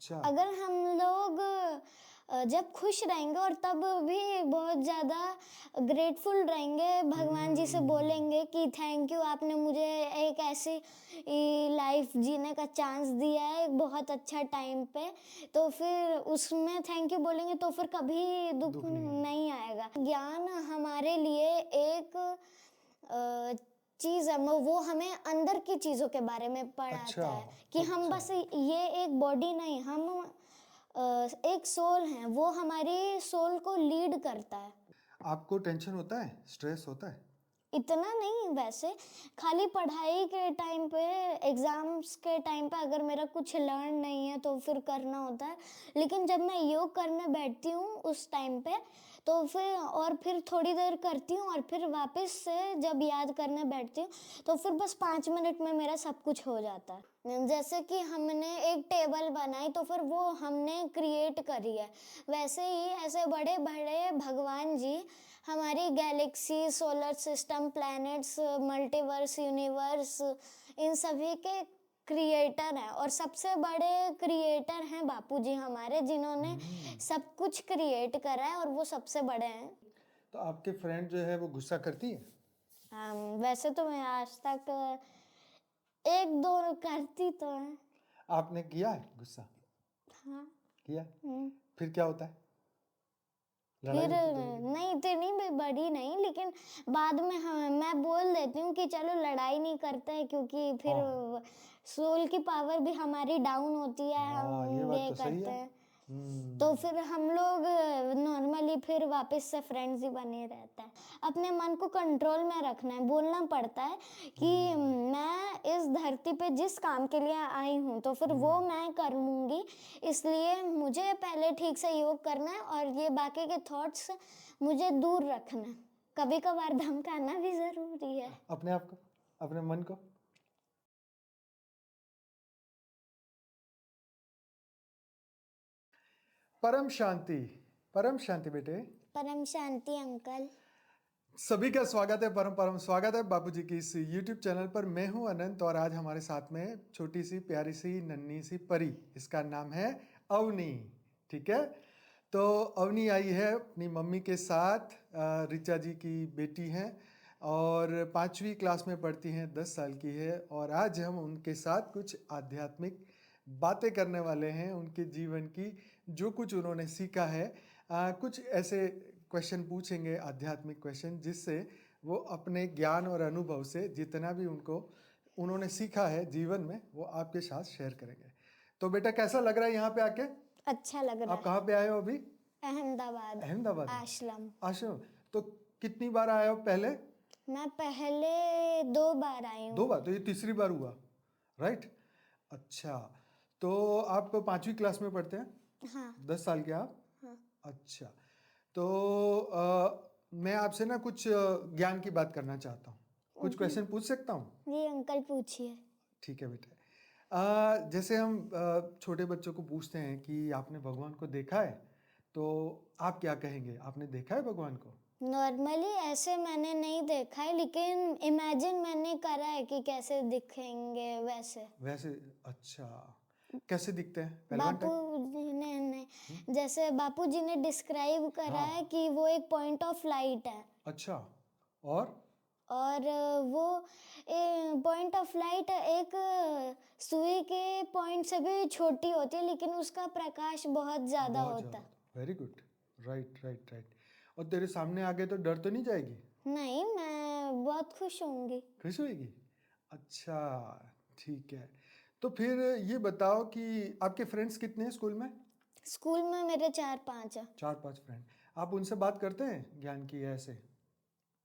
अच्छा। अगर हम लोग जब खुश रहेंगे और तब भी बहुत ज़्यादा ग्रेटफुल रहेंगे, भगवान जी से बोलेंगे कि थैंक यू, आपने मुझे एक ऐसी लाइफ जीने का चांस दिया है एक बहुत अच्छा टाइम पे, तो फिर उसमें थैंक यू बोलेंगे तो फिर कभी दुख नहीं आएगा। ज्ञान हमारे लिए एक चीज़ है, वो हमें अंदर की चीज़ों के बारे में पढ़ाता अच्छा, है कि हम अच्छा। बस ये एक बॉडी नहीं, हम एक सोल हैं, वो हमारी सोल को लीड करता है। आपको टेंशन होता है, स्ट्रेस होता है? इतना नहीं वैसे, खाली पढ़ाई के टाइम पे, एग्ज़ाम्स के टाइम पे अगर मेरा कुछ लर्न नहीं है तो फिर करना होता है। लेकिन जब मैं योग करने बैठती हूँ उस टाइम पे, तो फिर थोड़ी देर करती हूँ और फिर वापस से जब याद करने बैठती हूँ तो फिर बस 5 मिनट में मेरा सब कुछ हो जाता है। जैसे कि हमने एक टेबल बनाई तो फिर वो हमने क्रिएट करी है, वैसे ही ऐसे बड़े बड़े भगवान जी हमारी galaxy, solar system, planets, multiverse, universe, इन सभी के क्रिएटर हैं और सबसे बड़े क्रिएटर हैं बापूजी हमारे, जिन्होंने सब कुछ क्रिएट करा है और वो सबसे बड़े हैं। तो आपके फ्रेंड जो है वो गुस्सा करती है? वैसे तो मैं आज तक एक दो करती तो है। आपने किया है गुस्सा? हाँ। किया? फिर क्या होता है? लड़ाई फिर होती है दोनों की? नहीं, इतनी भी बड़ी नहीं, लेकिन बाद में हाँ मैं बोल देती हूँ कि चलो लड़ाई नहीं करते हैं, क्योंकि फिर सोल की पावर भी हमारी डाउन होती है, हाँ, ये हम बात ये तो सही करते है। हैं। तो फिर हम लोग नॉर्मली फिर वापस से फ्रेंड्स ही बने रहते हैं। अपने मन को कंट्रोल में रखना है, बोलना पड़ता है कि मैं इस धरती पे जिस काम के लिए आई हूँ तो फिर वो मैं कर लूँगी, इसलिए मुझे पहले ठीक से योग करना है और ये बाकी के थॉट्स मुझे दूर रखना है। कभी कभार धमकाना भी ज़रूरी है। अपने आप को, अपने मन को। परम शांति, परम शांति बेटे। परम शांति अंकल। सभी का स्वागत है, परम परम स्वागत है बापूजी की इस YouTube चैनल पर। मैं हूं अनंत और आज हमारे साथ में छोटी सी प्यारी सी नन्ही सी परी, इसका नाम है अवनी। ठीक है, तो अवनी आई है अपनी मम्मी के साथ। ऋचा जी की बेटी हैं और 5वीं क्लास में पढ़ती हैं, 10 साल की है। और आज हम उनके साथ कुछ आध्यात्मिक बातें करने वाले हैं, उनके जीवन की जो कुछ उन्होंने सीखा है। कुछ ऐसे क्वेश्चन पूछेंगे, आध्यात्मिक क्वेश्चन, जिससे वो अपने ज्ञान और अनुभव से जितना भी उन्होंने सीखा है जीवन में, वो आपके साथ शेयर करेंगे। तो बेटा कैसा लग रहा है यहाँ पे आके? अच्छा लग रहा आप है। कहाँ पे आए हो अभी? अहमदाबाद। अहमदाबाद में। आश्रम। आश्रम। तो कितनी बार आए हो पहले? मैं पहले 2 बार आई हूँ। 2 बार? तो ये तीसरी बार हुआ, राइट? अच्छा, तो आप 5वीं क्लास में पढ़ते हैं? हाँ। 10 साल के आप? हाँ। अच्छा, तो मैं आपसे ना कुछ ज्ञान की बात करना चाहता हूँ। कुछ क्वेश्चन पूछ सकता हूँ? जी अंकल पूछिए। ठीक है बेटा। जैसे हम छोटे बच्चों को पूछते हैं कि आपने भगवान को देखा है, तो आप क्या कहेंगे? आपने देखा है भगवान को? नॉर्मली ऐसे मैंने नहीं देखा है, लेकिन इमेजिन मैंने करा है कि कैसे दिखेंगे वैसे। वैसे? अच्छा, कैसे दिखते हैं? पहलवान बापू टाइप? जी ने नहीं, जैसे बापू जी ने डिस्क्राइब करा है कि वो एक पॉइंट ऑफ लाइट है। अच्छा, और और वो पॉइंट ऑफ लाइट एक सुई के पॉइंट से भी छोटी होती है, लेकिन उसका प्रकाश बहुत ज़्यादा बहुत होता है। ज़्यादा। Very good, right right right. और तेरे सामने आ गए तो डर तो नहीं जाएगी? नहीं, मैं बहुत खुश होंगी। खुश होएगी? अच्छा, ठीक है। तो फिर ये बताओ कि आपके फ्रेंड्स कितने हैं स्कूल में? स्कूल में मेरे 4-5 है। 4-5 फ्रेंड। आप उनसे बात करते हैं ज्ञान की ऐसे?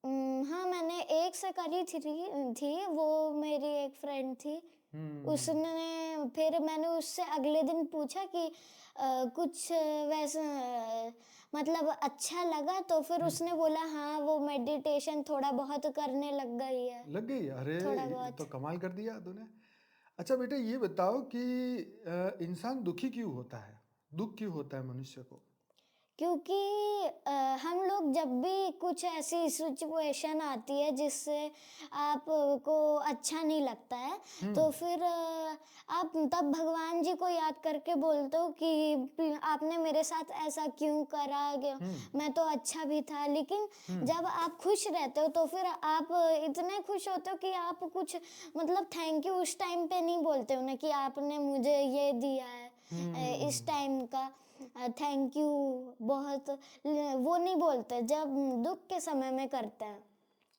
हाँ, मैंने एक से करी थी, वो मेरी एक फ्रेंड थी। उसने फिर मैंने उससे अगले दिन पूछा कि कुछ वैसा मतलब अच्छा लगा, तो फिर उसने बोला हाँ वो मेडिटेशन थोड़ा बहुत करने लग गई है। लग गई? अरे थोड़ा ये बहुत। तो कमाल कर दिया तूने। अच्छा बेटा, ये बताओ कि इंसान दुखी क्यों होता है? दुख क्यों होता है मनुष्य को? क्योंकि हम लोग जब भी कुछ ऐसी सिचुएशन आती है जिससे आपको अच्छा नहीं लगता है, तो फिर आप तब भगवान जी को याद करके बोलते हो कि आपने मेरे साथ ऐसा क्यों करा, मैं तो अच्छा भी था। लेकिन जब आप खुश रहते हो तो फिर आप इतने खुश होते हो कि आप कुछ मतलब थैंक यू उस टाइम पे नहीं बोलते हो ना कि आपने मुझे ये दिया है इस टाइम का थैंक यू बहुत वो नहीं बोलते, जब दुख के समय में करते हैं।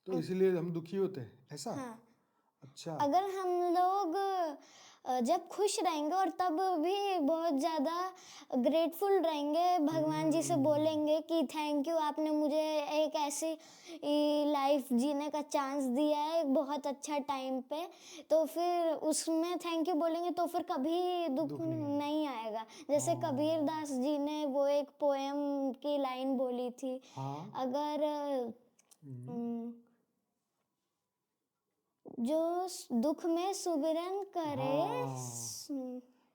तो इसलिए हम दुखी होते हैं ऐसा? हाँ, अच्छा। अगर हम लोग जब खुश रहेंगे और तब भी बहुत ज़्यादा ग्रेटफुल रहेंगे, भगवान जी से बोलेंगे कि थैंक यू आपने मुझे एक ऐसी लाइफ जीने का चांस दिया है एक बहुत अच्छा टाइम पे, तो फिर उसमें थैंक यू बोलेंगे तो फिर कभी दुख दुख नहीं आएगा। नहीं आएगा। जैसे कबीर दास जी ने वो एक पोएम की लाइन बोली थी, हाँ। अगर जो दुख में सुमिरन करे हाँ,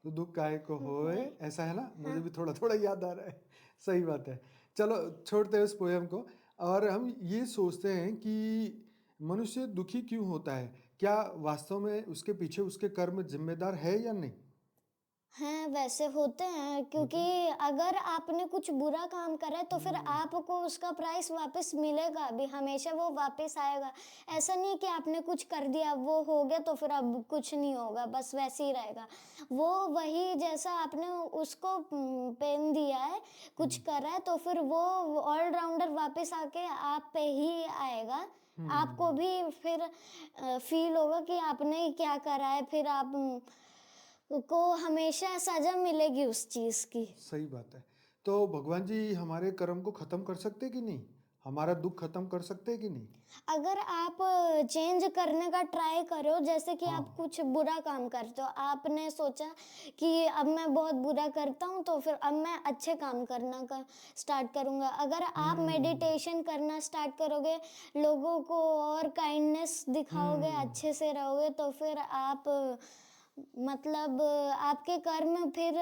तो दुख काहे को होए, होए। ऐसा है ना? मुझे भी थोड़ा थोड़ा याद आ रहा है। सही बात है। चलो छोड़ते हैं उस पोयम को और हम ये सोचते हैं कि मनुष्य दुखी क्यों होता है? क्या वास्तव में उसके पीछे उसके कर्म जिम्मेदार है या नहीं? हैं, वैसे होते हैं, क्योंकि अगर आपने कुछ बुरा काम करा है तो फिर आपको उसका प्राइस वापस मिलेगा भी, हमेशा वो वापस आएगा। ऐसा नहीं कि आपने कुछ कर दिया वो हो गया तो फिर अब कुछ नहीं होगा, बस वैसे ही रहेगा। वो वही जैसा आपने उसको पेन दिया है, कुछ करा है, तो फिर वो ऑलराउंडर वापस आके आप पे ही आएगा। आपको भी फिर फील होगा कि आपने क्या करा है, फिर आप को हमेशा सजा मिलेगी उस चीज की। सही बात है। तो भगवान जी हमारे कर्म को खत्म कर सकते कि नहीं? हमारा दुख खत्म कर सकते कि नहीं? अगर आप चेंज करने का ट्राई करो, जैसे कि आप हाँ। कुछ बुरा काम करते हो, आपने सोचा कि अब मैं बहुत बुरा करता हूँ तो फिर अब मैं अच्छे काम करना का स्टार्ट करूँगा। अगर आप मेडिटेशन करना स्टार्ट करोगे, लोगों को और काइंडनेस दिखाओगे, अच्छे से रहोगे, तो फिर आप मतलब आपके कर्म फिर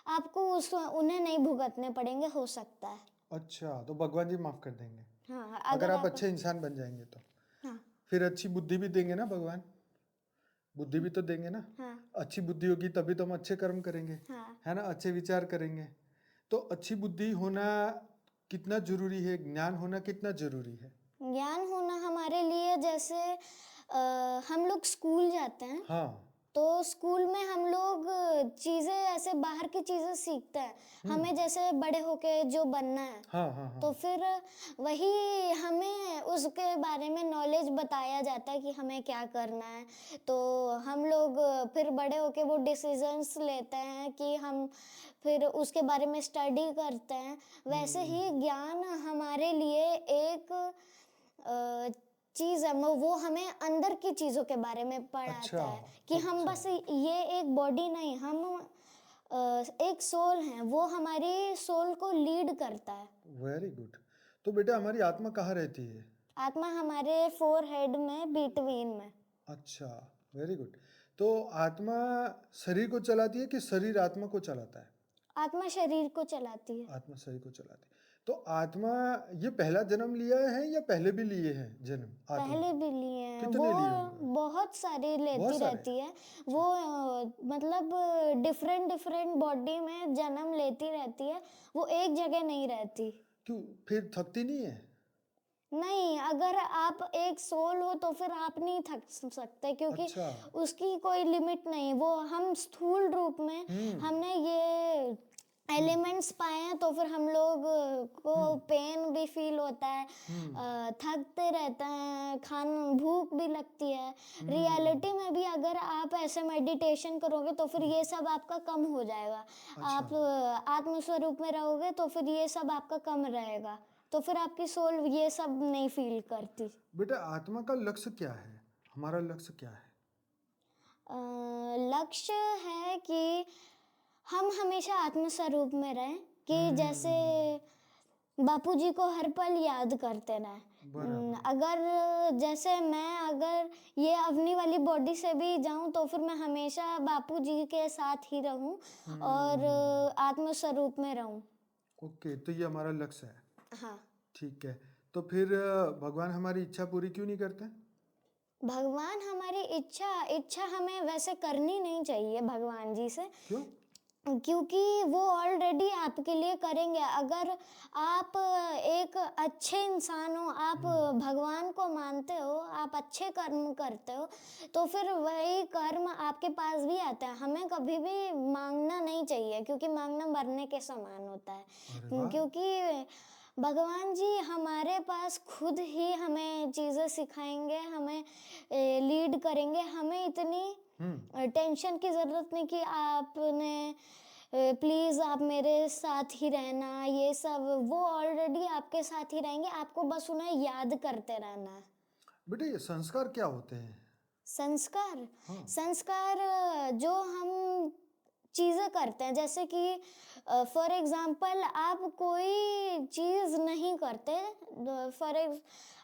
आपको उस उन्हें नहीं भुगतने पड़ेंगे, हो सकता है। अच्छा, तो भगवान जी माफ कर देंगे हाँ, अगर अगर आप आप अच्छे इंसान बन जाएंगे तो। हाँ फिर अच्छी बुद्धि भी देंगे ना भगवान? बुद्धि भी तो देंगे ना? हाँ अच्छी बुद्धि होगी तभी तो हम अच्छे कर्म करेंगे, हाँ है ना? अच्छे विचार करेंगे। तो अच्छी बुद्धि होना कितना जरूरी है? ज्ञान होना कितना जरूरी है? ज्ञान होना हमारे लिए जैसे हम लोग स्कूल जाते हैं, हाँ। तो स्कूल में हम लोग चीज़ें ऐसे बाहर की चीज़ें सीखते हैं, हमें जैसे बड़े होके जो बनना है, हाँ हाँ तो हाँ। फिर वही हमें उसके बारे में नॉलेज बताया जाता है कि हमें क्या करना है। तो हम लोग फिर बड़े होके वो डिसीजंस लेते हैं कि हम फिर उसके बारे में स्टडी करते हैं। वैसे ही ज्ञान हमारे लिए एक चीज़ है, वो हमें अंदर की चीज़ों के बारे में अच्छा। पढ़ाता है कि हम अच्छा। बस ये एक बॉडी नहीं, हम एक सोल हैं, वो हमारी सोल को लीड करता है। Very good. तो बेटा हमारी आत्मा कहाँ रहती है? आत्मा हमारे फोरहेड में बिटवीन में। अच्छा, वेरी गुड। तो आत्मा शरीर को चलाती है कि शरीर आत्मा को चलाता है? आत्मा शरीर को चलाती है। आत्मा शरीर को चलाती है। तो आत्मा ये पहला जन्म लिया है या पहले भी लिए हैं जन्म आत्मा? पहले भी लिए हैं वो, कितने लिए होंगे? बहुत सारी बहुत लेती सारे। रहती है वो, मतलब डिफरेंट डिफरेंट बॉडी में जन्म लेती रहती है, वो एक जगह नहीं रहती। क्यों? फिर थकती नहीं है? नहीं, अगर आप एक सोल हो तो फिर आप नहीं थक सकते, क्योंकि अच्छा। उसकी कोई लिमिट नहीं। वो हम स्थूल रूप में हमने ये एलिमेंट्स पाए हैं, तो फिर हम लोग को पेन भी फील होता है, थकते रहते हैं, भूख भी लगती है। रियलिटी में भी अगर आप ऐसे मेडिटेशन करोगे तो फिर ये सब आपका कम हो जाएगा। आप आत्म स्वरूप में रहोगे तो फिर ये सब आपका कम रहेगा, तो फिर आपकी सोल ये सब नहीं फील करती। बेटा आत्मा का लक्ष्य क्या है? हमारा लक्ष्य क्या है? लक्ष्य है कि हम हमेशा आत्म स्वरूप में रहें, कि जैसे बापूजी को हर पल याद करते रहें। बराबर। अगर जैसे मैं अगर ये अवनी वाली बॉडी से भी जाऊं तो फिर मैं हमेशा बापूजी के साथ ही रहूं और आत्म स्वरूप में रहूं। ओके, तो ये हमारा लक्ष्य है। हाँ। ठीक है, तो फिर भगवान हमारी इच्छा पूरी क्यों नहीं करते? भगवान हमारी इच्छा हमें वैसे करनी नहीं चाहिए भगवान जी से, क्यों? क्योंकि वो ऑलरेडी आपके लिए करेंगे। अगर आप एक अच्छे इंसान हो, आप भगवान को मानते हो, आप अच्छे कर्म करते हो, तो फिर वही कर्म आपके पास भी आता है। हमें कभी भी मांगना नहीं चाहिए, क्योंकि मांगना मरने के समान होता है। अरे वाह! क्योंकि भगवान जी हमारे पास खुद ही हमें चीज़ें सिखाएंगे, हमें लीड करेंगे। हमें इतनी टेंशन की ज़रूरत नहीं कि आपने प्लीज़ आप मेरे साथ ही रहना, ये सब वो ऑलरेडी आपके साथ ही रहेंगे। आपको बस उन्हें याद करते रहना है। बेटे, ये संस्कार क्या होते हैं? संस्कार हाँ। संस्कार जो हम चीज़ें करते हैं, जैसे कि फॉर एग्जांपल आप कोई चीज़ नहीं करते,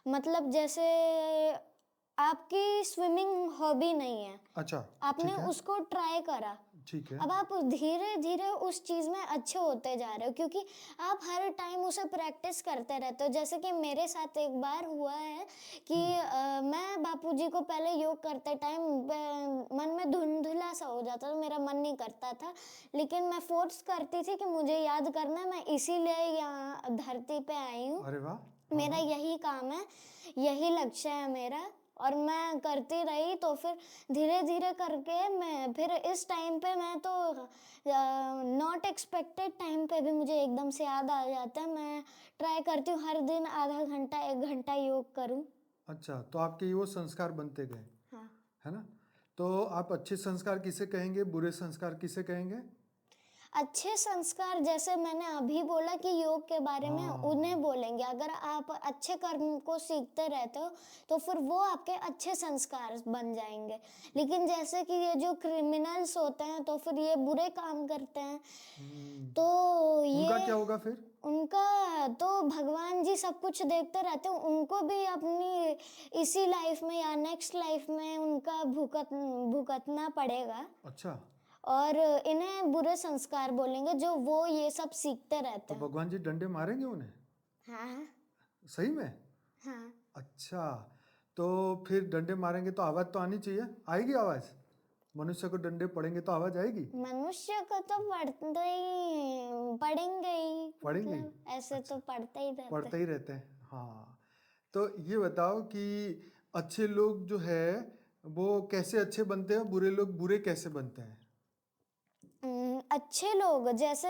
मतलब जैसे आपकी स्विमिंग हॉबी नहीं है, अच्छा, आपने ठीक है, उसको ट्राई करा। ठीक है। अब आप धीरे धीरे उस चीज़ में अच्छे होते जा रहे हो, क्योंकि आप हर टाइम उसे प्रैक्टिस करते रहते हो। जैसे कि मेरे साथ एक बार हुआ है कि मैं बापूजी को पहले योग करते टाइम मन में धुंधला सा हो जाता था, मेरा मन नहीं करता था, लेकिन मैं फोर्स करती थी कि मुझे याद करना है, मैं इसीलिए यहाँ धरती पे आई हूँ, अरे वाह! मेरा यही काम है, यही लक्ष्य है मेरा, और मैं करती रही। तो फिर धीरे धीरे करके मैं फिर इस टाइम पे मैं तो नॉट एक्सपेक्टेड टाइम पे भी मुझे एकदम से याद आ जाता है। मैं ट्राई करती हूँ हर दिन आधा घंटा 1 घंटा योग करूँ। अच्छा, तो आपके ये वो संस्कार बनते गए, हाँ। है ना? तो आप अच्छे संस्कार किसे कहेंगे, बुरे संस्कार किसे कहेंगे? अच्छे संस्कार जैसे मैंने अभी बोला कि योग के बारे में, हाँ, उन्हें बोलेंगे। अगर आप अच्छे कर्म को सीखते रहते हो तो फिर वो आपके अच्छे संस्कार बन जाएंगे। लेकिन जैसे कि ये जो क्रिमिनल्स होते हैं तो फिर ये बुरे काम करते हैं, तो उनका ये क्या होगा फिर? उनका तो भगवान जी सब कुछ देखते रहते हैं, उनको भी अपनी इसी लाइफ में या नेक्स्ट लाइफ में उनका भुगतना पड़ेगा। अच्छा, और इन्हें बुरे संस्कार बोलेंगे जो वो ये सब सीखते रहते तो हैं। भगवान जी डंडे मारेंगे उन्हें? हाँ। सही में? हाँ। अच्छा, तो फिर डंडे मारेंगे तो आवाज़ तो आनी चाहिए, आएगी आवाज़? मनुष्य को डंडे पड़ेंगे तो आवाज़ आएगी? मनुष्य को तो पढ़ेंगे ही, पड़ेंगे? मतलब ऐसे तो पढ़ते ही रहते पढ़ते हैं। ही रहते हैं, हाँ। तो ये बताओ कि अच्छे लोग जो है वो कैसे अच्छे बनते हैं, बुरे लोग बुरे कैसे बनते हैं? अच्छे लोग जैसे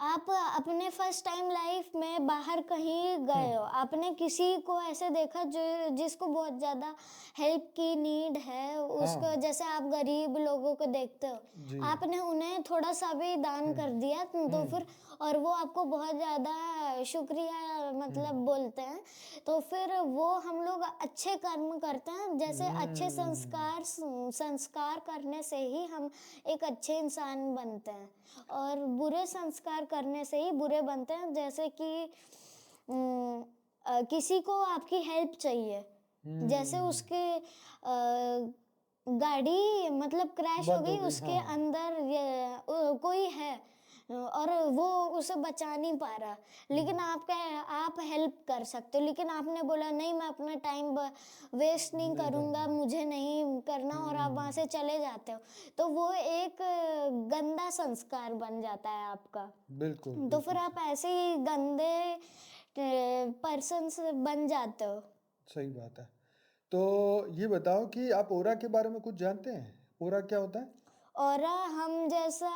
आप अपने फर्स्ट टाइम लाइफ में बाहर कहीं गए हो, आपने किसी को ऐसे देखा जो जिसको बहुत ज़्यादा हेल्प की नीड है, उसको जैसे आप गरीब लोगों को देखते हो, जी। आपने उन्हें थोड़ा सा भी दान कर दिया तो फिर, और वो आपको बहुत ज़्यादा शुक्रिया मतलब बोलते हैं, तो फिर वो हम लोग अच्छे कर्म करते हैं। जैसे अच्छे संस्कार करने से ही हम एक अच्छे इंसान बनते हैं, और बुरे संस्कार करने से ही बुरे बनते हैं। जैसे कि किसी को आपकी हेल्प चाहिए, जैसे उसके गाड़ी मतलब क्रैश हो बंद हो गई, गई, उसके हाँ। अंदर कोई है और वो उसे बचा नहीं पा रहा, लेकिन आप हेल्प कर सकते हो, लेकिन आपने बोला नहीं मैं अपना टाइम वेस्ट नहीं करूँगा, मुझे नहीं करना, और आप वहाँ से चले जाते हो, तो वो एक गंदा संस्कार बन जाता है आपका। बिल्कुल, तो फिर आप ऐसे ही गंदे पर्सन बन जाते हो। सही बात है। तो ये बताओ कि आप ओरा के बारे में कुछ जानते हैं? ओरा क्या होता है? और हम जैसा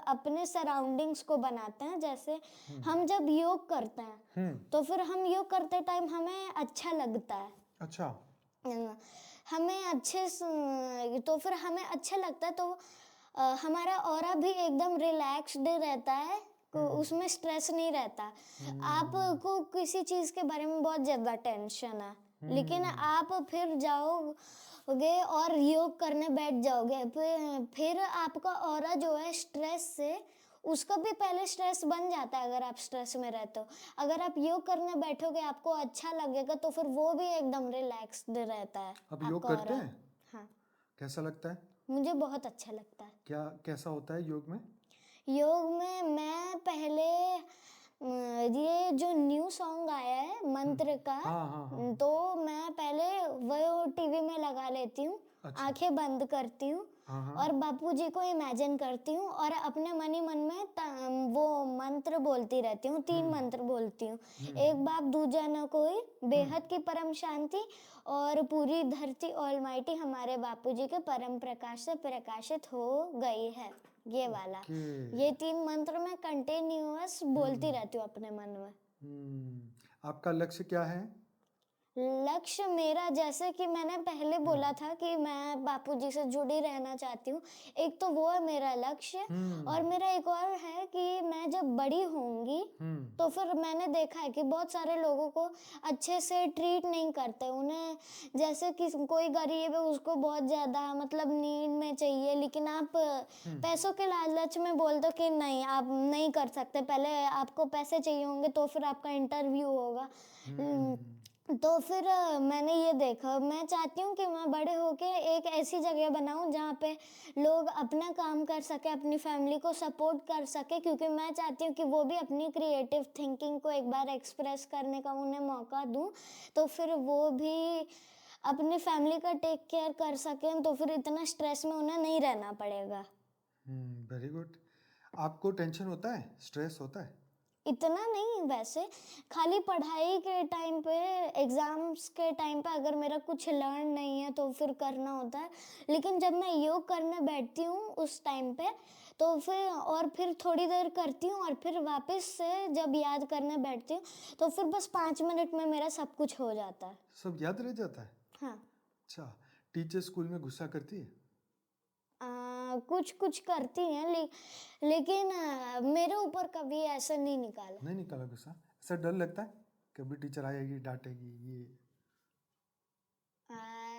अपने सराउंडिंग्स को बनाते हैं, जैसे हम जब योग करते हैं तो फिर हम योग करते टाइम हमें अच्छा लगता है। अच्छा, हमें तो फिर हमें अच्छा लगता है, तो हमारा ऑरा भी एकदम रिलैक्स्ड रहता है, उसमें स्ट्रेस नहीं रहता। आपको किसी चीज़ के बारे में बहुत ज़्यादा टेंशन है, लेकिन आप फिर जाओगे और योग करने बैठ जाओगे, फिर आपका ऑरा जो है स्ट्रेस से, उसका भी पहले स्ट्रेस बन जाता है अगर आप स्ट्रेस में रहते हो। अगर आप योग करने बैठोगे आपको अच्छा लगेगा, तो फिर वो भी एकदम रिलैक्स्ड रहता है आप योग आपका करते ऑरा। हैं? हाँ, कैसा लगता है? मुझे बहुत अच्छा लगता है। क्या कैसा होता है योग में? योग में मैं पहले ये जो न्यू सॉन्ग आया है मंत्र का, हाँ हाँ हाँ। तो मैं पहले वो टीवी में लगा लेती हूँ, अच्छा। आंखें बंद करती हूँ हाँ हाँ। और बापूजी को इमेजिन करती हूँ और अपने मन ही मन में वो मंत्र बोलती रहती हूँ, 3 मंत्र बोलती हूँ। एक बाप दूजा न कोई, बेहद की परम शांति और पूरी धरती ऑलमाइटी हमारे बापूजी के परम प्रकाश से प्रकाशित हो गई है। ये वाला, ओके। ये 3 मंत्र मैं कंटिन्यूअस बोलती रहती हूँ अपने मन में। आपका लक्ष्य क्या है? लक्ष्य मेरा, जैसे कि मैंने पहले बोला था कि मैं बापूजी से जुड़ी रहना चाहती हूँ, एक तो वो है मेरा लक्ष्य। और मेरा एक और है कि मैं जब बड़ी होंगी तो फिर मैंने देखा है कि बहुत सारे लोगों को अच्छे से ट्रीट नहीं करते, उन्हें जैसे कि कोई गरीब है उसको बहुत ज़्यादा मतलब नीड में चाहिए, लेकिन आप पैसों के लालच में बोल दो कि नहीं आप नहीं कर सकते, पहले आपको पैसे चाहिए होंगे तो फिर आपका इंटरव्यू होगा। तो फिर मैंने ये देखा, मैं चाहती हूँ कि मैं बड़े होके एक ऐसी जगह बनाऊँ जहाँ पे लोग अपना काम कर सके, अपनी फैमिली को सपोर्ट कर सके, क्योंकि मैं चाहती हूँ कि वो भी अपनी क्रिएटिव थिंकिंग को एक बार एक्सप्रेस करने का उन्हें मौका दूँ, तो फिर वो भी अपनी फैमिली का टेक केयर कर सकें, तो फिर इतना स्ट्रेस में उन्हें नहीं रहना पड़ेगा। Very good. आपको टेंशन होता है, स्ट्रेस होता है? इतना नहीं वैसे, खाली पढ़ाई के टाइम पे, एग्ज़ाम्स के टाइम पे अगर मेरा कुछ लर्न नहीं है तो फिर करना होता है, लेकिन जब मैं योग करने बैठती हूँ उस टाइम पे तो फिर थोड़ी देर करती हूँ और फिर वापस से जब याद करने बैठती हूँ तो फिर बस 5 मिनट में मेरा सब कुछ हो जाता है। सब याद रह जाता है? हाँ। अच्छा। टीचर स्कूल में गुस्सा करती है? कुछ कुछ करती हैं, लेकिन मेरे ऊपर कभी ऐसा नहीं निकाला। नहीं निकाला गुस्सा? ऐसा डर लगता है कभी टीचर आएगी डांटेगी ये?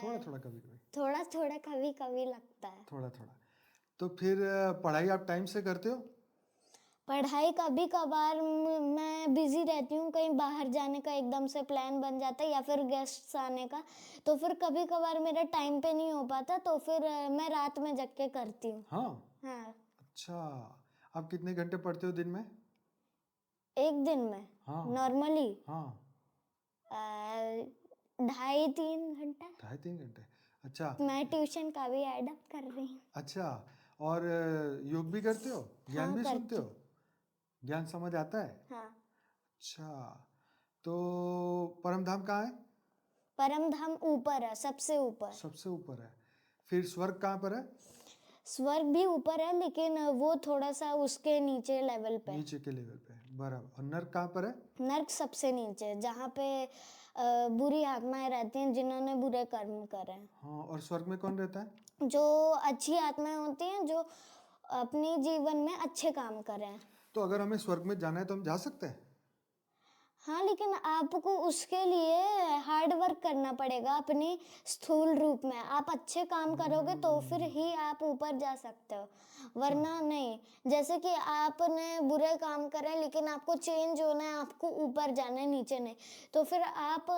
थोड़ा थोड़ा कभी कभी? थोड़ा थोड़ा कभी कभी लगता है। थोड़ा थोड़ा। तो फिर पढ़ाई आप टाइम से करते हो? पढ़ाई कभी कभार मैं बिजी रहती हूँ, कहीं बाहर जाने का एकदम से प्लान बन जाता है या फिर गेस्ट्स आने का, तो फिर कभी कभार मेरा टाइम पे नहीं हो पाता, तो फिर मैं रात में जग के करती हूँ। हाँ। हाँ। अच्छा। आप कितने घंटे पढ़ते हो दिन में? एक दिन में हाँ नॉर्मली हाँ। 2.5-3 घंटा। 2.5-3 घंटे। अच्छा। मैं ट्यूशन का भी ऐड अप कर रही हूँ। अच्छा। और योग भी करते हो? ज्ञान हाँ भी सुनते करती हो? हूँ। ज्ञान समझ आता है? हाँ। अच्छा। तो परम धाम कहाँ है? परम धाम ऊपर है, सबसे ऊपर। सबसे ऊपर है। फिर स्वर्ग कहाँ पर है? स्वर्ग भी ऊपर है, लेकिन वो थोड़ा सा उसके नीचे लेवल पे। नीचे के लेवल पे, बराबर। और नर्क कहाँ पर है? नर्क सबसे नीचे, जहाँ पे बुरी आत्माएं रहती हैं जिन्होंने बुरे कर्म करे हैं। हाँ। और स्वर्ग में कौन रहता है? जो अच्छी आत्माएं होती हैं, जो अपने जीवन में अच्छे काम करें। तो अगर हमें स्वर्ग में जाना है तो हम जा सकते हैं? हाँ, लेकिन आपको उसके लिए हार्ड वर्क करना पड़ेगा अपनी स्थूल रूप में। आप अच्छे काम करोगे तो फिर ही आप ऊपर जा सकते हो, वरना नहीं। जैसे कि आपने बुरे काम करे लेकिन आपको चेंज होना है, आपको ऊपर जाना है, नीचे नहीं, तो फिर आप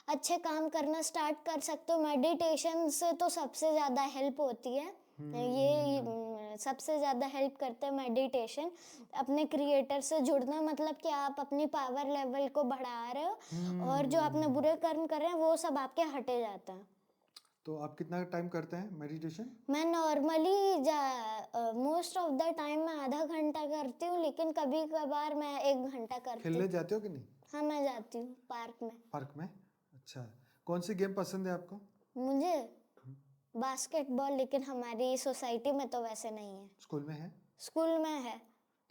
अच्छे काम करना स्टार्ट कर सकते हो। मेडिटेशन से तो सबसे ज़्यादा हेल्प होती है। ये सबसे ज़्यादा हेल्प करते हैं मेडिटेशन, अपने क्रिएटर से जुड़ना, मतलब कि आप अपनी पावर लेवल को बढ़ा रहे हो और जो आपने बुरे कर्म कर रहे हैं वो सब आपके हटे जाता है। तो आप कितना टाइम करते हैं मेडिटेशन? मैं normally most of the time मैं आधा घंटा करती हूँ, लेकिन कभी कभार मैं 1 घंटा करती खेलने हूँ। जाते हो कि नहीं? हाँ, मैं जाती हूँ पार्क में। पार्क में? अच्छा। कौन सी गेम पसंद है आपको? मुझे बास्केटबॉल, लेकिन हमारी सोसाइटी में तो वैसे नहीं है। स्कूल में है? स्कूल में है।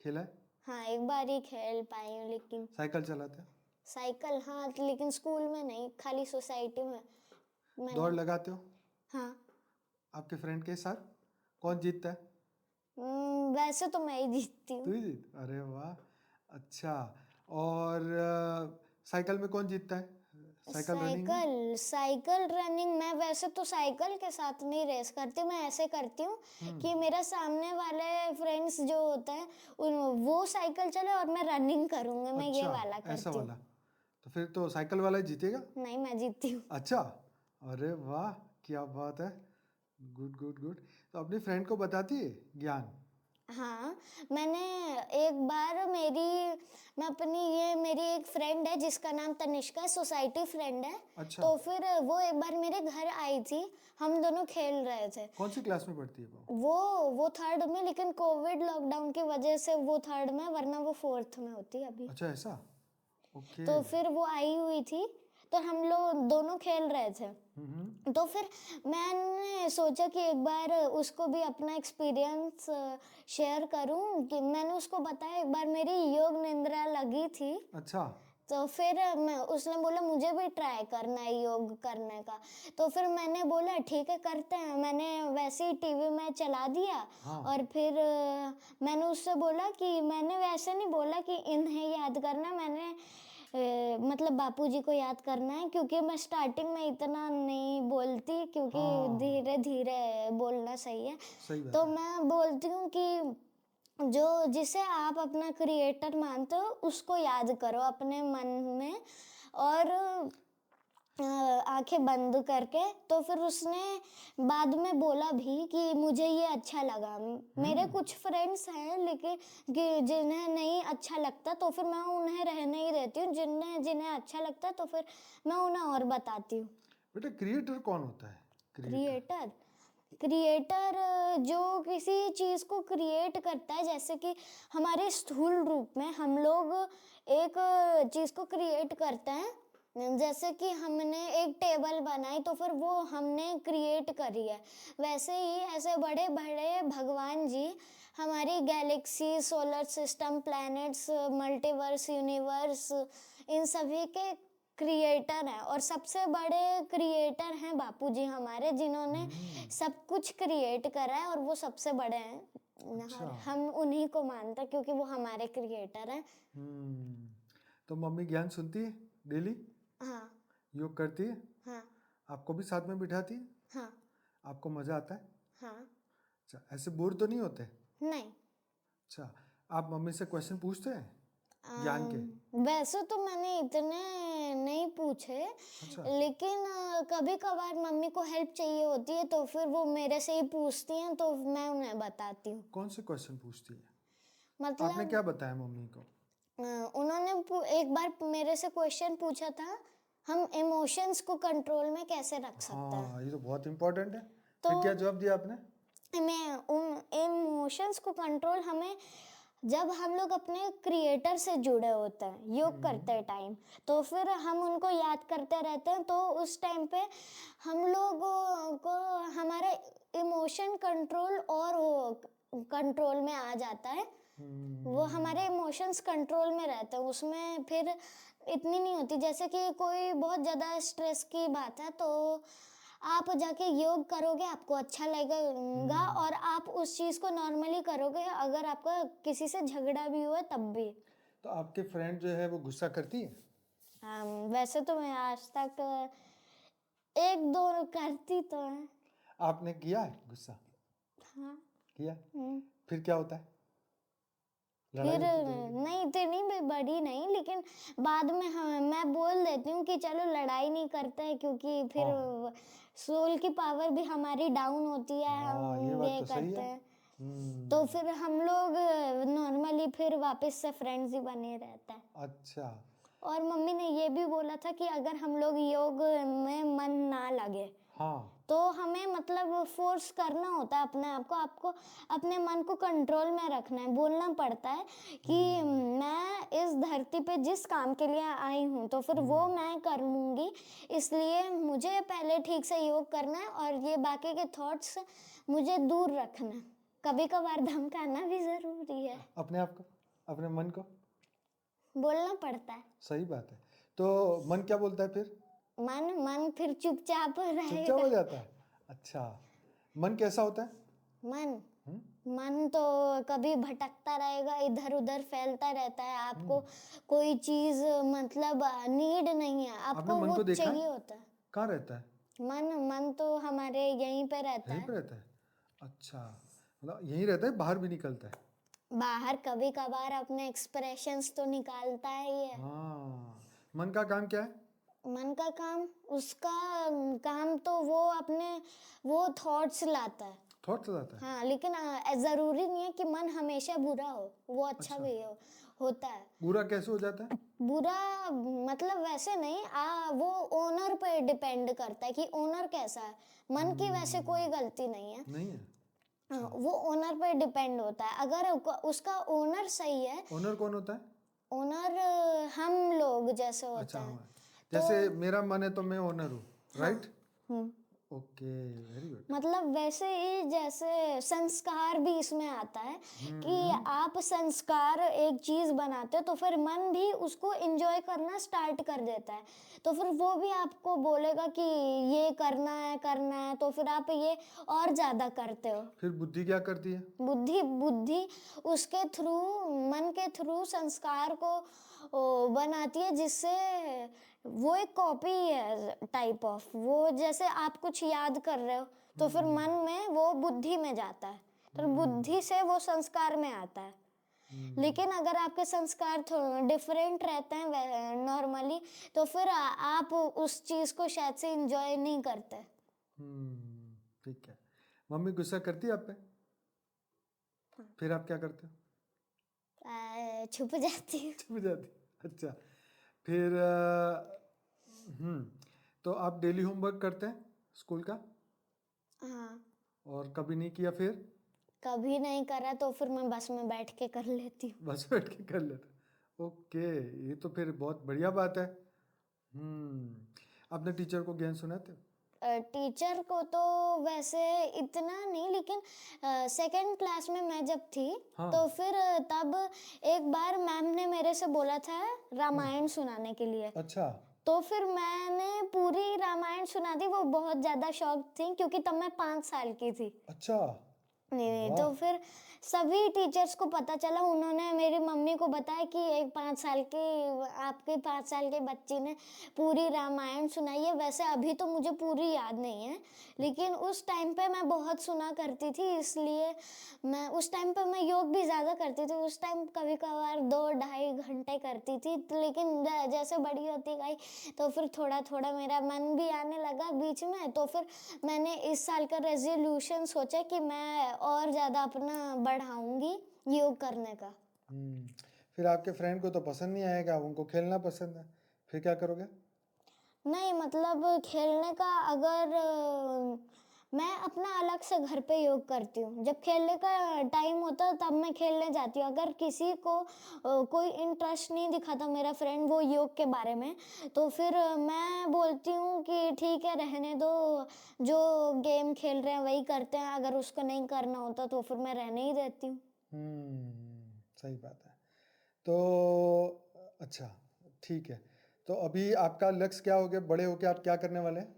खेला है? हाँ, एक बार ही खेल पाई हूँ, लेकिन साइकिल चलाते हो? साइकिल हाँ, लेकिन स्कूल में नहीं, खाली सोसाइटी में दौड़ मैंने। लगाते हो हाँ। आपके फ्रेंड के साथ? कौन जीतता है? वैसे तो मैं ही जीतती तू हूँ। ही जीत? अरे वाह। अच्छा। और साइकिल में कौन जीतता है? साइकिल रनिंग में? साइकिल रनिंग मैं वैसे तो साइकिल के साथ नहीं रेस करती, मैं ऐसे करती हूँ कि मेरा सामने वाले फ्रेंड्स जो होते हैं वो साइकिल चले और मैं रनिंग करूँगी, मैं ये अच्छा, वाला ऐसा करती हूँ। वाला। तो फिर तो साइकिल वाला ही जीतेगा? नहीं, मैं जीतती हूँ। अच्छा। अरे वाह, क्या बात है। Good good good. तो अपनी फ्रेंड को बताती है ज्ञान? हाँ, मैंने एक बार मैं अपनी ये मेरी एक फ्रेंड है जिसका नाम तनिष्का है, सोसाइटी फ्रेंड है। अच्छा। तो फिर वो एक बार मेरे घर आई थी, हम दोनों खेल रहे थे। कौन सी क्लास में पढ़ती है वो? वो थर्ड में, लेकिन कोविड लॉकडाउन की वजह से वो थर्ड में, वरना वो फोर्थ में होती अभी। अच्छा ऐसा, ओके। तो फिर वो आई हुई थी, तो हम लोग दोनों खेल रहे थे। तो फिर मैंने सोचा कि एक बार उसको भी अपना एक्सपीरियंस शेयर करूं, कि मैंने उसको बताया एक बार मेरी योग निंद्रा लगी थी। अच्छा। तो फिर उसने बोला मुझे भी ट्राई करना है योग करने का। तो फिर मैंने बोला ठीक है करते हैं। मैंने वैसे ही टीवी में चला दिया। हाँ। और फिर मैंने उससे बोला कि मैंने वैसे नहीं बोला कि इन्हें याद करना, मैंने मतलब बापूजी को याद करना है, क्योंकि मैं स्टार्टिंग में इतना नहीं बोलती, क्योंकि हाँ। धीरे धीरे बोलना सही है। सही बात तो है। मैं बोलती हूँ कि जो जिसे आप अपना क्रिएटर मानते हो उसको याद करो अपने मन में, और आंखें बंद करके। तो फिर उसने बाद में बोला भी कि मुझे ये अच्छा लगा। मेरे कुछ फ्रेंड्स हैं लेकिन जिन्हें नहीं अच्छा लगता, तो फिर मैं उन्हें रहने ही देती हूँ। जिन्हें अच्छा लगता है तो फिर मैं उन्हें और बताती हूँ। बेटा क्रिएटर कौन होता है? क्रिएटर क्रिएटर जो किसी चीज को क्रिएट करता है, जैसे कि हमारे स्थूल रूप में हम लोग एक चीज को क्रिएट करते हैं। जैसे कि हमने एक टेबल बनाई तो फिर वो हमने क्रिएट करी है। वैसे ही ऐसे बड़े बड़े भगवान जी हमारी galaxy, solar system, planets, multiverse, universe, इन सभी के क्रिएटर है। और सबसे बड़े क्रिएटर हैं बापूजी हमारे, जिन्होंने सब कुछ क्रिएट करा है और वो सबसे बड़े हैं। अच्छा। हम उन्हीं को मानते हैं क्योंकि वो हमारे क्रिएटर हैं। तो मम्मी ज्ञान सुनती है डेली? हाँ योग करती है? हाँ आपको भी साथ में बिठाती है? हाँ आपको मजा आता है? हाँ। अच्छा, ऐसे बोर तो नहीं होते? नहीं, अच्छा, आप मम्मी से क्वेश्चन पूछते हैं ज्ञान के? वैसे तो मैंने इतने नहीं पूछे, अच्छा। लेकिन कभी कभार मम्मी को हेल्प चाहिए होती है तो फिर वो मेरे से ही पूछती हैं, तो मैं उन्हें बताती हूँ। कौन से क्वेश्चन पूछती है? आपने मतलब क्या बताया मम्मी को? उन्होंने एक बार मेरे से क्वेश्चन पूछा था, हम इमोशंस को कंट्रोल में कैसे रख सकते हैं। हाँ, ये तो बहुत इम्पोर्टेंट है। तो फिर क्या जवाब दिया आपने? इमोशंस को कंट्रोल हमें, जब हम लोग अपने क्रिएटर से जुड़े होते हैं योग करते हैं टाइम, तो फिर हम उनको याद करते रहते हैं, तो उस टाइम पे हम लोगों को हमारा इमोशन कंट्रोल और कंट्रोल में आ जाता है। वो हमारे इमोशंस कंट्रोल में रहते हैं, उसमें फिर इतनी नहीं होती। जैसे कि कोई बहुत ज़्यादा स्ट्रेस की बात है तो आप जाके योग करोगे, आपको अच्छा लगेगा और आप उस चीज़ को नॉर्मली करोगे। अगर आपका किसी से झगड़ा भी हुआ तब भी। तो आपके फ्रेंड जो है वो गुस्सा करती है? वैसे तो मैं आज तक एक दो करती तो है। आपने किया है गुस्सा? हाँ। किया? फिर क्या होता है? लड़ाई फिर होती है? नहीं, इतनी भी बड़ी नहीं, लेकिन बाद में हाँ मैं बोल देती हूँ कि चलो लड़ाई नहीं करते हैं, क्योंकि फिर सोल की पावर भी हमारी डाउन होती है। हाँ, ये हम बात ये तो सही करते है। हैं तो फिर हम लोग नॉर्मली फिर वापस से फ्रेंड्स ही बने रहते हैं। अच्छा। और मम्मी ने ये भी बोला था कि अगर हम लोग योग में मन ना लगे हाँ। तो हमें मतलब फोर्स करना होता है अपने आप को। आपको अपने मन को कंट्रोल में रखना है, बोलना पड़ता है कि मैं इस धरती पे जिस काम के लिए आई हूँ तो फिर वो मैं कर लूँगी, इसलिए मुझे पहले ठीक से योग करना है और ये बाकी के थॉट्स मुझे दूर रखना है। कभी कभार धमकाना भी ज़रूरी है, अपने आप को, अपने मन को बोलना पड़ता है। सही बात है। तो मन क्या बोलता है फिर? मन फिर चुपचाप चुपचाप रहेगा। हो जाता है? अच्छा, मन कैसा होता है? मन तो कभी भटकता रहेगा, इधर उधर फैलता रहता है। आपको कोई चीज मतलब नीड नहीं है, आपने आपको मन वो को देखा चाहिए है? होता है। कहाँ रहता है? मन तो हमारे यहीं पे रहता यहीं है। पे रहता है? अच्छा, मतलब यहीं रहता है, बाहर भी निकलता है? बाहर कभी कभार अपने एक्सप्रेशंस तो निकालता ही है। हाँ। मन का काम क्या है? मन का काम, उसका काम तो वो अपने वो थॉट्स लाता है। थॉट्स आता है। हाँ, लेकिन जरूरी नहीं है कि मन हमेशा बुरा हो, वो अच्छा भी होता है। बुरा कैसे हो जाता है? बुरा मतलब वैसे नहीं, वो ओनर पे डिपेंड करता है कि ओनर कैसा है। मन की वैसे कोई गलती नहीं है। नहीं है। हाँ, वो ओनर पे डिपेंड होता है। अगर उसका ओनर सही है, ओनर कौन होता है? ओनर हम लोग जैसे होते अच्छा, हैं। हाँ। जैसे मेरा मन है तो मैं ओनर हूँ, राइट? हम्म, ओके, वेरी गुड। मतलब वैसे ही जैसे संस्कार भी इसमें आता है कि आप संस्कार एक चीज बनाते हो तो फिर मन भी उसको एंजॉय करना स्टार्ट कर देता है, तो फिर वो भी आपको बोलेगा कि ये करना है, तो फिर आप ये और ज्यादा करते हो। फिर बुद्धि क्या करती है? बुद्धि उसके थ्रू, मन के थ्रू संस्कार को बनाती है, जिससे वो एक कॉपी है टाइप ऑफ। वो जैसे आप कुछ याद कर रहे हो तो फिर मन में वो बुद्धि में जाता है, तो बुद्धि से वो संस्कार में आता है। लेकिन अगर आपके संस्कार डिफरेंट रहते हैं नॉर्मली, तो फिर आप उस चीज को शायद से एंजॉय नहीं करते। ठीक है। मम्मी गुस्सा करती है आप पे? फिर आप क्या करते हो? छुप जाती हूँ। छुप जाती। अच्छा, फिर तो आप डेली होमवर्क करते हैं स्कूल का? हाँ, और कभी नहीं किया फिर? कभी नहीं करा तो फिर मैं बस में बैठ के कर लेती हूँ। बस बैठ के कर लेते। ओके, ये तो फिर बहुत बढ़िया बात है। अपने टीचर को ज्ञान सुनाते हो? टीचर को तो वैसे इतना नहीं, लेकिन सेकंड क्लास में मैं जब थी, हाँ। तो फिर तब एक बार मैम ने मेरे से बोला था रामायण सुनाने के लिए। अच्छा। तो फिर मैंने पूरी रामायण सुना दी। वो बहुत ज्यादा शॉक थी क्योंकि तब मैं 5 साल की थी। अच्छा। नहीं, वाह। तो फिर सभी टीचर्स को पता चला, उन्होंने मेरी मम्मी को बताया कि एक 5 साल की, आपके 5 साल के बच्ची ने पूरी रामायण सुनाई है। वैसे अभी तो मुझे पूरी याद नहीं है, लेकिन उस टाइम पे मैं बहुत सुना करती थी, इसलिए मैं उस टाइम पे मैं योग भी ज़्यादा करती थी। उस टाइम कभी कभार 2-2.5 घंटे करती थी, लेकिन जैसे बड़ी होती गई तो फिर थोड़ा थोड़ा मेरा मन भी आने लगा बीच में। तो फिर मैंने इस साल का रेजोल्यूशन सोचा कि मैं और ज़्यादा अपना बढ़ाऊंगी योग करने का। फिर आपके फ्रेंड को तो पसंद नहीं आएगा, उनको खेलना पसंद है, फिर क्या करोगे? नहीं, मतलब खेलने का अगर मैं अपना अलग से घर पे योग करती हूँ। जब खेलने का टाइम होता है तब मैं खेलने जाती हूँ। अगर किसी को कोई इंटरेस्ट नहीं दिखाता मेरा फ्रेंड वो योग के बारे में, तो फिर मैं बोलती हूँ कि ठीक है रहने दो, जो गेम खेल रहे हैं वही करते हैं। अगर उसको नहीं करना होता तो फिर मैं रहने ही देती हूँ। सही बात है। तो अच्छा, ठीक है। तो अभी आपका लक्ष्य क्या हो गया? बड़े होके आप क्या करने वाले हैं?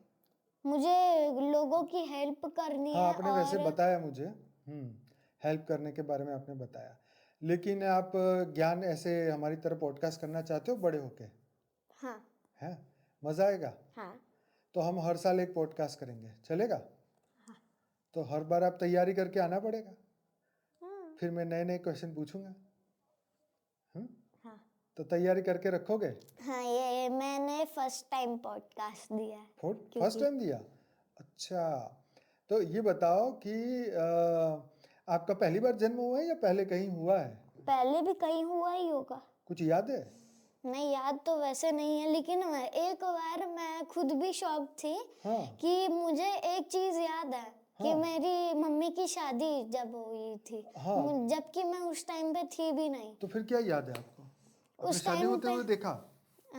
मुझे लोगों की हेल्प करनी हाँ, है। आपने वैसे और बताया मुझे, हेल्प करने के बारे में आपने बताया। लेकिन आप ज्ञान ऐसे हमारी तरह पॉडकास्ट करना चाहते हो बड़े होके? हाँ। हैं? मज़ा आएगा? हाँ। तो हम हर साल एक पॉडकास्ट करेंगे, चलेगा? तो हर बार आप तैयारी करके आना पड़ेगा, फिर मैं नए नए क्वेश्चन पूछूंगा। हाँ। तो तैयारी करके रखोगे? हाँ, ये मैंने फर्स्ट टाइम पॉडकास्ट दिया है। फर्स्ट टाइम दिया? अच्छा, तो ये बताओ कि आपका पहली बार जन्म हुआ है या पहले कहीं हुआ है? पहले भी कहीं हुआ ही होगा। कुछ याद है? नहीं, याद तो वैसे नहीं है, लेकिन एक बार मैं खुद भी शॉक थी हाँ। कि मुझे एक चीज याद है कि हाँ। मेरी मम्मी की शादी जब हुई थी, हाँ। जबकि मैं उस टाइम पे थी भी नहीं। तो फिर क्या याद है आपको? अपनी उस शादी टाइम होते पे हुए देखा?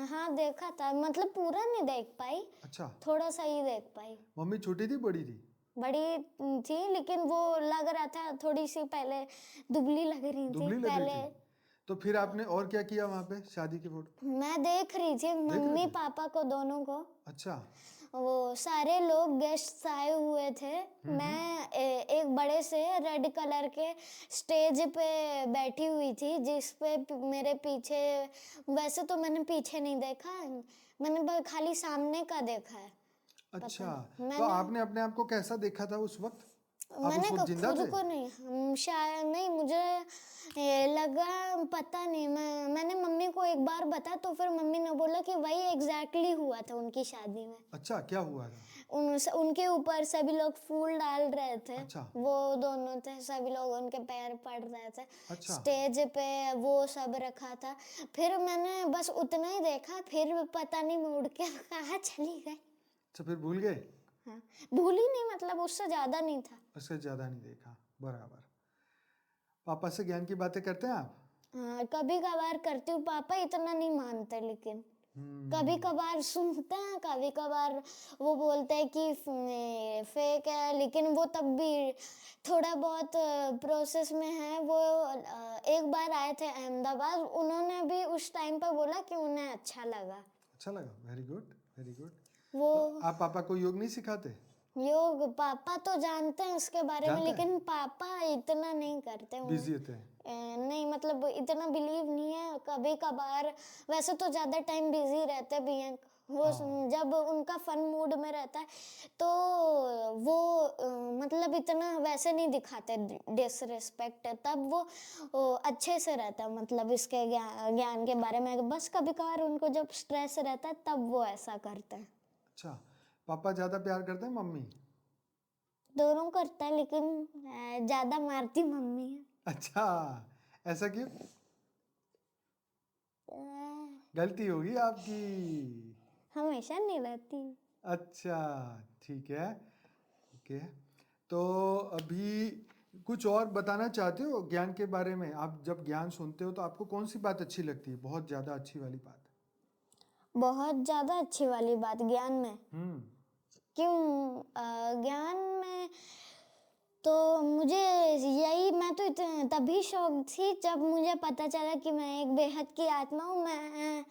हाँ, देखा था, मतलब पूरा नहीं देख पाई, अच्छा। थोड़ा सा ही देख पाई। मम्मी छोटी थी बड़ी थी? बड़ी थी, लेकिन वो लग रहा था थोड़ी सी पहले दुबली लग रही थी दुबली लग रही पहले। थी? तो फिर आपने और क्या किया वहां पे शादी की फोटो? मैं देख रही थी रहे मम्मी थे? पापा को, दोनों को। अच्छा। वो सारे लोग गेस्ट आए हुए थे। मैं एक बड़े से रेड कलर के स्टेज पे बैठी हुई थी, जिस पे मेरे पीछे, वैसे तो मैंने पीछे नहीं देखा, मैंने खाली सामने का देखा है। अच्छा, पता नहीं, तो मैंने आपने अपने आप को कैसा देखा था उस वक्त? मैंने उस वक्त जिंदा खुद थे? को नहीं, शायद नहीं, मुझे लगा, पता नहीं, मैंने मम्मी को एक बार बताया तो फिर मम्मी ने बोला कि वही एग्जैक्टली हुआ था उनकी शादी में। अच्छा, क्या हुआ था? उनके ऊपर सभी लोग फूल डाल रहे थे, अच्छा। वो दोनों थे, सभी लोग उनके पैर पड़ रहे थे, अच्छा। स्टेज पे वो सब रखा था। फिर मैंने बस उतना ही देखा, फिर पता नहीं मैं उड़ के कहाँ चली गई। अच्छा, फिर भूल गए? हाँ, भूली नहीं, मतलब उससे ज्यादा नहीं था। उससे ज्यादा नहीं देखा, बराबर। पापा से ज्ञान की बातें करते हैं आप? हाँ, कभी कभार करती हूँ, पापा इतना नहीं मानते, लेकिन कभी कभार सुनते हैं, कभी कभार वो बोलते हैं कि फेक है, लेकिन वो तब भी थोड़ा बहुत प्रोसेस में है। वो एक बार आए थे अहमदाबाद, उन्होंने भी उस टाइम पर बोला कि उन्हें अच्छा लगा। अच्छा लगा, वेरी गुड, वेरी गुड। वो तो आप पापा को योग नहीं सिखाते? योग पापा तो जानते हैं उसके बारे में, जानते हैं? लेकिन पापा इतना नहीं करते। बिजी होते हैं? नहीं, मतलब इतना बिलीव नहीं है, कभी कभार। वैसे तो ज्यादा टाइम बिजी रहते भी हैं वो। हाँ। जब उनका फन मूड में रहता है तो वो मतलब इतना वैसे नहीं दिखाते डिसरिस्पेक्ट, तब वो अच्छे से रहता है, मतलब इसके ज्ञान के बारे में। बस कभी कभार उनको जब स्ट्रेस रहता है तब वो ऐसा करते हैं। अच्छा, पापा ज्यादा प्यार करते हैं मम्मी? दोनों करता है, लेकिन ज्यादा मारती मम्मी है। अच्छा, ऐसा क्यों? अ, गलती होगी आपकी। हमेशा नहीं रहती। अच्छा, ठीक है, ओके। तो अभी कुछ और बताना चाहते हो ज्ञान के बारे में? आप जब ज्ञान सुनते हो तो आपको कौन सी बात अच्छी लगती है, बहुत ज़्यादा अच्छी वाली बात? बहुत ज्यादा अच्छी वाली बात ज्ञान में हम्म। क्यों? ज्ञान में तो मुझे यही, मैं तो तभी शौक थी जब मुझे पता चला कि मैं एक बेहद की आत्मा हूँ। मैं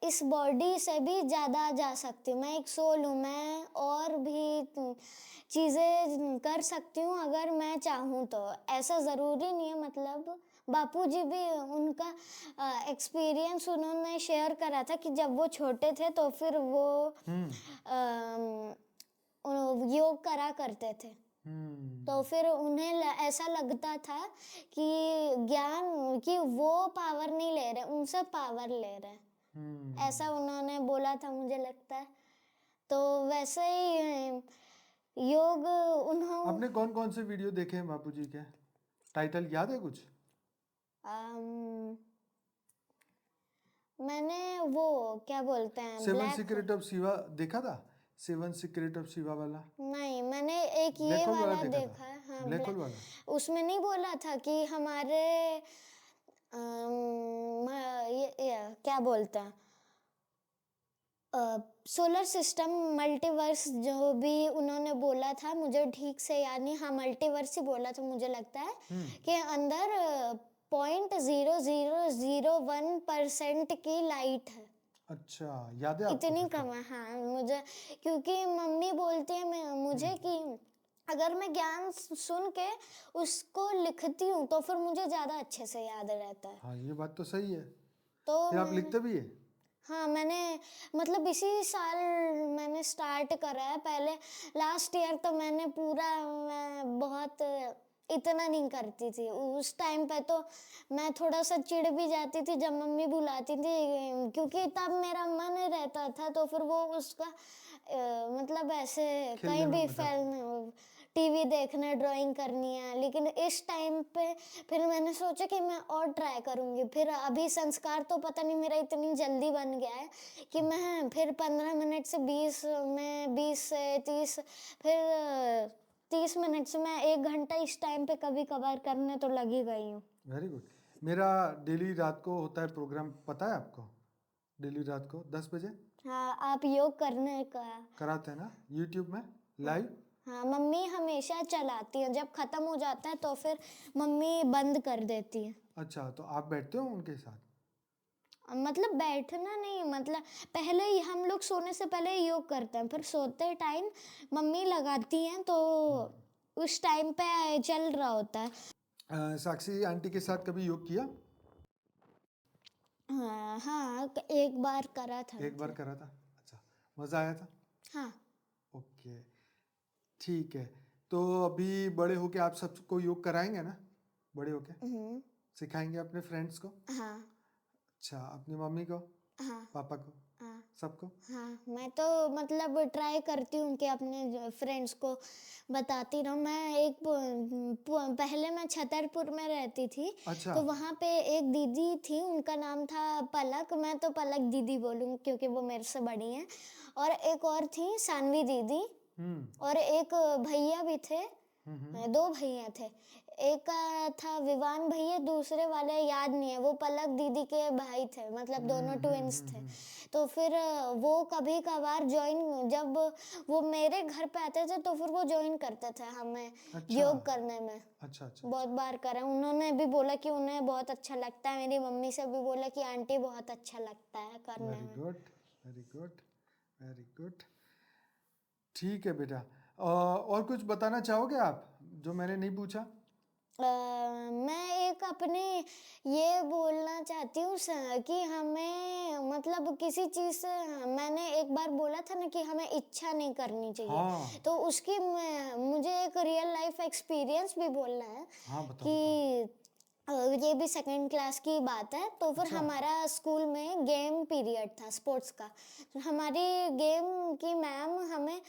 इस बॉडी से भी ज़्यादा जा सकती हूँ, मैं एक सोल हूँ, मैं और भी चीज़ें कर सकती हूँ अगर मैं चाहूँ तो। ऐसा ज़रूरी नहीं है, मतलब बापूजी भी उनका एक्सपीरियंस उन्होंने शेयर करा था कि जब वो छोटे थे तो फिर वो योग करा करते थे। तो फिर उन्हें ऐसा लगता था कि ज्ञान की वो पावर नहीं ले रहे, उनसे पावर ले रहे। ऐसा उन्होंने बोला था, मुझे लगता है। तो वैसे ही योग आपने कौन कौन से वीडियो देखे हैं बापूजी के? टाइटल याद है कुछ? मैंने वो क्या बोलते हैं, सेवन सीक्रेट ऑफ शिवा देखा था? सेवन सीक्रेट ऑफ शिवा वाला? नहीं, मैंने एक ये ब्लैक होल वाला वाला देखा देखा है। था? हाँ, ब्लैक होल वाला? उसमें नहीं बोला था कि हमारे क्या बोलते हैं, सोलर सिस्टम, मल्टीवर्स, जो भी उन्होंने बोला था, मुझे ठीक से याद नहीं। हाँ, मल्टीवर्स ही बोला था मुझे लगता है, कि अंदर 0.0001% की लाइट है। अच्छा, याद है आपको इतनी फिर तो? कम है, हाँ मुझे, क्योंकि मम्मी बोलती है मुझे कि अगर मैं ज्ञान सुन के उसको लिखती हूँ तो फिर मुझे ज़्यादा अच्छे से याद रहता है। हाँ, ये बात तो सही है। तो फिर आप लिखते भी है? हाँ, मैंने मतलब इसी साल मैंने स्टार्ट करा है। पहले लास्ट ईयर तो मैं बहुत इतना नहीं करती थी। उस टाइम पे तो मैं थोड़ा सा चिढ़ भी जाती थी जब मम्मी बुलाती थी, क्योंकि तब मेरा मन रहता था तो फिर वो उसका मतलब ऐसे खेलने कहीं में भी मजा। टीवी देखना, ड्राइंग करनी है। लेकिन इस टाइम पे फिर मैंने सोचा कि मैं और ट्राई करूँगी। फिर अभी संस्कार तो पता नहीं मेरा इतनी जल्दी बन गया है कि मैं फिर 15 मिनट से 20 में 20 से 30, फिर 30 मिनट से मैं 1 घंटा इस टाइम पे कभी कभार करने तो लगी गई हूँ। Very good. मेरा डेली रात को होता है प्रोग्राम, पता है आपको? डेली रात को 10 बजे हाँ, आप योग करने का? कराते हैं ना यूट्यूब में लाइव? हाँ, मम्मी हमेशा चलाती है, जब खत्म हो जाता है तो फिर मम्मी बंद कर देती है। अच्छा, तो आप बैठते हो उनके साथ? मतलब बैठना नहीं, मतलब पहले ही हम लोग सोने से पहले ही योग करते हैं, फिर सोते टाइम मम्मी लगाती हैं, तो उस टाइम पे चल रहा होता है। साक्षी आंटी के साथ कभी योग किया? हाँ हाँ, एक बार करा था एक बार मतलब। करा था? अच्छा, मज़ा आया था? हाँ। ओके, ठीक है। तो अभी बड़े होके आप सबको योग कराएंगे ना? बड़े होके हम्म, सिखाएंगे अपने फ्रेंड्स को? हाँ अच्छा, अपनी मम्मी को, हाँ पापा को, हाँ सबको? हाँ, मैं तो मतलब ट्राई करती हूँ कि अपने फ्रेंड्स को बताती रहूँ। मैं पहले मैं छतरपुर में रहती थी, अच्छा। तो वहाँ पे एक दीदी थी, उनका नाम था पलक। मैं तो पलक दीदी बोलूँ क्योंकि वो मेरे से बड़ी हैं। और एक और थी सानवी दीदी, हम्म और एक भैया भी थे। हम्म। 2 भैया थे। एक का था विवान भैया, दूसरे वाले याद नहीं है, वो पलक दीदी के भाई थे, मतलब दोनों ट्विन्स थे। तो फिर वो कभी कभार जब वो मेरे घर पे आते थे तो फिर वो ज्वाइन करते थे हमें अच्छा योग करने में। अच्छा अच्छा। बहुत बार करा, उन्होंने भी बोला कि उन्हें बहुत अच्छा लगता है। मेरी मम्मी से भी बोला कि आंटी बहुत अच्छा लगता है करने वेरी में। Good very good very good. ठीक है बेटा। और कुछ बताना चाहोगे आप जो मैंने नहीं पूछा? मैं एक अपने ये बोलना चाहती हूँ कि हमें मतलब किसी चीज़ से, मैंने एक बार बोला था ना कि हमें इच्छा नहीं करनी चाहिए। हाँ तो उसकी मुझे एक रियल लाइफ एक्सपीरियंस भी बोलना है हाँ, बताओ बताओ। कि ये भी 2nd क्लास की बात है। तो फिर अच्छा हमारा स्कूल में गेम पीरियड था स्पोर्ट्स का। तो हमारी गेम की मैम हमें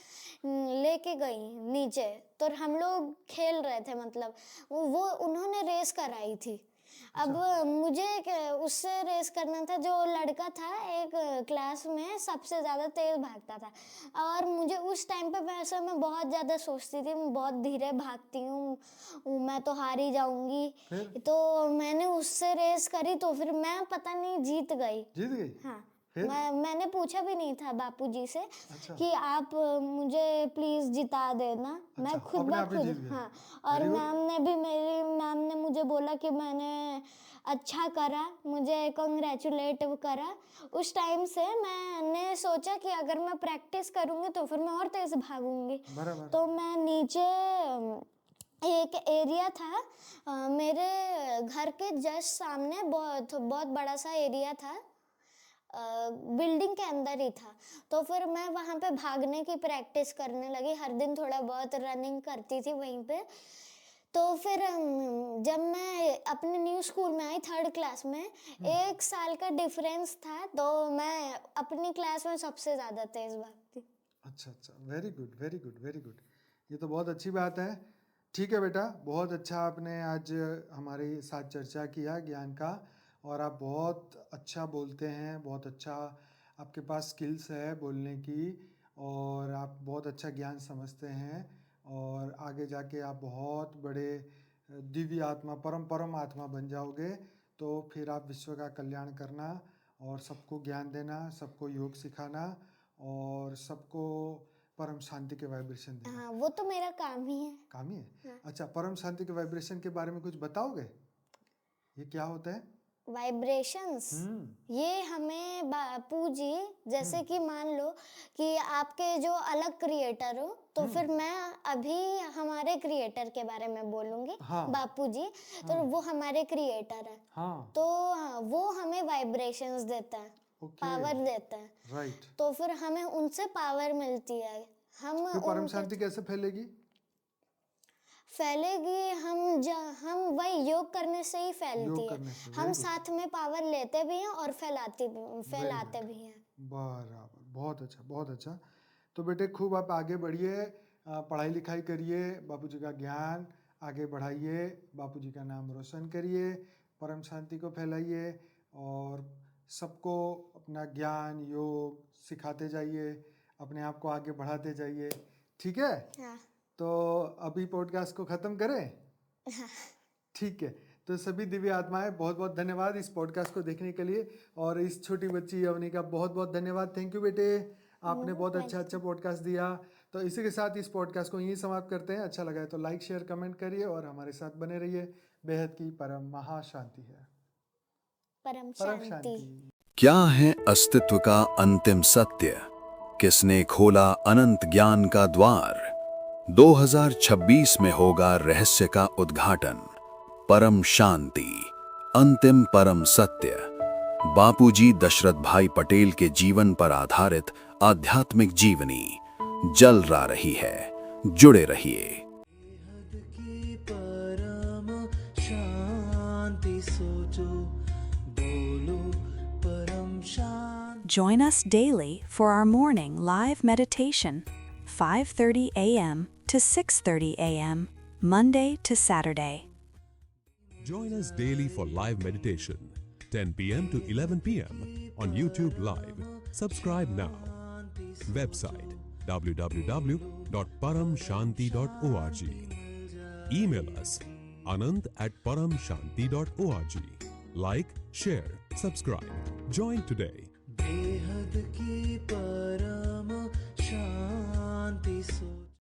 लेके गई नीचे, तो हम लोग खेल रहे थे, मतलब वो उन्होंने रेस कराई थी। अब अच्छा मुझे उससे रेस करना था। जो लड़का था एक क्लास में सबसे ज़्यादा तेज़ भागता था, और मुझे उस टाइम पे वैसे मैं बहुत ज़्यादा सोचती थी, मैं बहुत धीरे भागती हूँ, मैं तो हार ही जाऊंगी। फिर तो मैंने उससे रेस करी, तो फिर मैं पता नहीं जीत गई। जीत गई? हाँ, फिर? मैंने पूछा भी नहीं था बापूजी से अच्छा कि आप मुझे प्लीज़ जिता देना। मैं अच्छा, खुद अपने ब आप ही खुद, जीत गए। हाँ। और वेरी गुड। मेरी मैम ने मुझे बोला कि मैंने अच्छा करा, मुझे कांग्रेचुलेट करा। उस टाइम से मैंने सोचा कि अगर मैं प्रैक्टिस करूँगी तो फिर मैं और तेज़ भागूंगी। बराबर। तो मैं नीचे एक एरिया था, मेरे घर के जस्ट सामने बहुत बहुत बड़ा सा एरिया था, बिल्डिंग के अंदर ही था। तो फिर मैं वहाँ पे भागने की प्रैक्टिस करने लगी, हर दिन थोड़ा बहुत रनिंग करती थी वहीं पे। तो फिर जब मैं अपने न्यू स्कूल में आई 3rd क्लास में, 1 साल का डिफरेंस था, तो मैं अपनी क्लास में सबसे ज़्यादा तेज़ भागती। अच्छा अच्छा, very good very good very good. ये तो बहुत अच्छी बात है। ठीक है बेटा, बहुत अच्छा आपने आज हमारे साथ चर्चा किया ज्ञान का, और आप बहुत अच्छा बोलते हैं, बहुत अच्छा आपके पास स्किल्स है बोलने की, और आप बहुत अच्छा ज्ञान समझते हैं, और आगे जाके आप बहुत बड़े दिव्य आत्मा, परम आत्मा बन जाओगे। तो फिर आप विश्व का कल्याण करना, और सबको ज्ञान देना, सबको योग सिखाना, और सबको परम शांति के वाइब्रेशन देना। हाँ, वो तो मेरा काम ही है। काम ही है। हाँ। अच्छा, परम शांति के वाइब्रेशन के बारे में कुछ बताओगे? ये क्या होता है? वाइब्रेशंस, ये हमें बापू जी, जैसे कि मान लो कि आपके जो अलग क्रिएटर हो, तो फिर मैं अभी हमारे क्रिएटर के बारे में बोलूँगी, हाँ बापू जी। तो वो हमारे क्रिएटर है, हाँ। तो वो हमें वाइब्रेशंस देता है, ओके, पावर देता है। राइट। तो फिर हमें उनसे पावर मिलती है। हम फिर परम उनके शांति कैसे फैलेगी? फैलेगी, हम वही योग करने से ही फैलती योग है। करने से। हम वेरी गुड साथ में पावर लेते भी हैं और वेरी फैलाते गुड, भी हैं। बराबर, बहुत अच्छा बहुत अच्छा। तो बेटे खूब आप आगे बढ़िए, पढ़ाई लिखाई करिए, बापूजी का ज्ञान आगे बढ़ाइए, बापूजी का नाम रोशन करिए, परम शांति को फैलाइए, और सबको अपना ज्ञान योग सिखाते जाइए, अपने आप को आगे बढ़ाते जाइए। ठीक है? हाँ। तो अभी पॉडकास्ट को ख़त्म करें? ठीक है। तो सभी दिव्य आत्माएं, बहुत बहुत धन्यवाद इस पॉडकास्ट को देखने के लिए, और इस छोटी बच्ची अवनी का बहुत बहुत धन्यवाद। थैंक यू बेटे, आपने बहुत अच्छा पॉडकास्ट दिया। तो इसी के साथ इस पॉडकास्ट को यहीं समाप्त करते हैं। अच्छा लगा है तो लाइक शेयर कमेंट करिए, और हमारे साथ बने रहिए। बेहद की परम महाशांति है। परम परम शांति। शांति। क्या है अस्तित्व का अंतिम सत्य? किसने खोला अनंत ज्ञान का द्वार? 2026 में होगा रहस्य का उद्घाटन। परम शांति, अंतिम परम सत्य। बापूजी दशरथ भाई पटेल के जीवन पर आधारित आध्यात्मिक जीवनी जल रहा रही है। जुड़े रहिए। सोचो बोलो परम शांति। Join us daily for our morning live meditation, 5:30 a.m. to 6:30 a.m., Monday to Saturday. Join us daily for live meditation, 10 p.m. to 11 p.m. on YouTube Live. Subscribe now. Website www.paramshanti.org. Email us anand@paramshanti.org. Like, share, subscribe. Join today. बेहद की